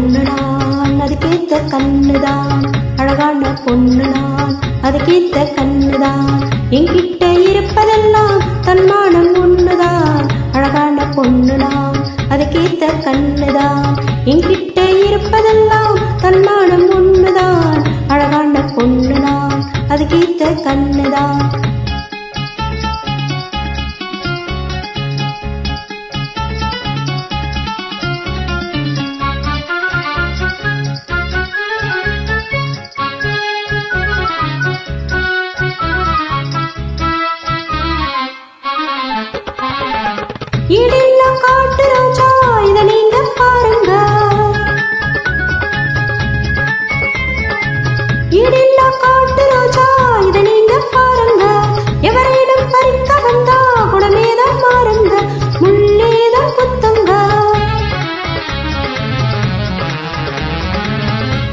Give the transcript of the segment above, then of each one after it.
பொண்ணு நான், அதுக்கேத்த கண்ணுதான். அழகான பொண்ணு நான், அதுக்கேத்த கண்ணுதான். என்கிட்ட இருப்பதெல்லாம் தன்மானம் ஒண்ணுதான். அழகான பொண்ணு நான், அதுக்கேத்த கண்ணுதான். என்கிட்ட இருப்பதெல்லாம் தன்மானம் ஒண்ணுதான். அழகான பொண்ணு நான், அதுக்கேத்த கண்ணுதான். ஈடில்லா காட்டு ரோஜா, இத நீங்க பாருங்க. ஈடில்லா காட்டு ரோஜா, இத நீங்க பாருங்க. எவரேனும் பறிக்க வந்தா குணமேதான் மாறுங்க, முள்ளேதான் குத்துங்க.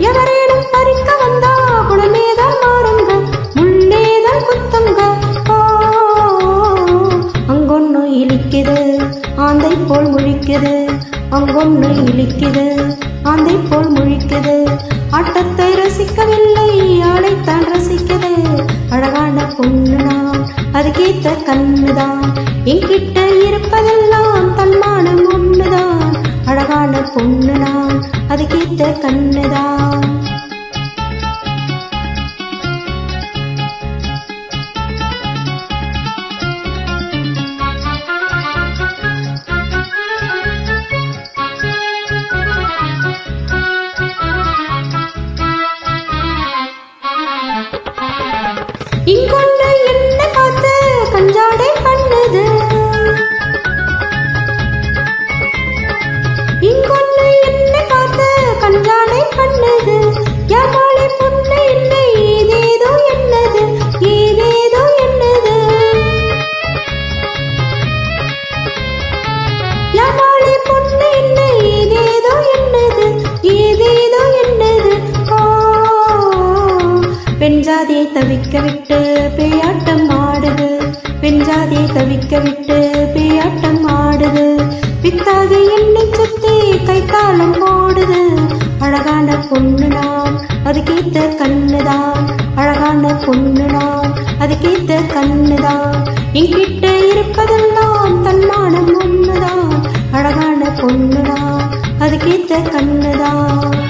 எவரேனும் பறிக்க வந்தா குணமேதான் மாறுங்க, முள்ளேதான் குத்துங்க. அங்கொன்னு இழிக்குது, ஆந்தை போல் முழிக்குது. அங்கொன்னு இழிக்குது, ஆந்தை போல் முழிக்குது. ஆட்டத்தை ரசிக்கவில்லை, ஆளைத்தான் ரசிக்குது. அழகான பொண்ணு நான், அதுக்கேத்த கண்ணுதான். என்கிட்ட இருப்பதெல்லாம் தன்மானம் ஒண்ணுதான். அழகான பொண்ணு நான், அதுக்கேத்த கண்ணுதான். இங்கொண்டு என்ன பார்த்து கஞ்சாடை பண்ணுது. இங்கொண்டு என்ன பார்த்து கஞ்சாடை பண்ணுது. ஏமாளி பொண்ணு இல்லை, ஏதேதோ என்னது, ஏதேதோ என்னது. ஏமாளி பொண்ணு இல்லை, ஏதேதோ என்னது, ஏதேதோ என்னது. பெண்ஜாதியை தவிக்க விட்டு பேயாட்டம் ஆடுது. பெண்ஜாதியை தவிக்க விட்டு பேயாட்டம் ஆடுது. பித்தாக என்னை சுத்தி கை காலம் போடுது. அழகான பொண்ணு நான், அதுக்கேத்த கண்ணுதான். அழகான பொண்ணு நான், அதுக்கேத்த கண்ணுதான். என்கிட்ட இருப்பதெல்லாம் தன்மானம் ஒண்ணுதான். அழகான பொண்ணு நான், அதுக்கேத்த கண்ணுதான்.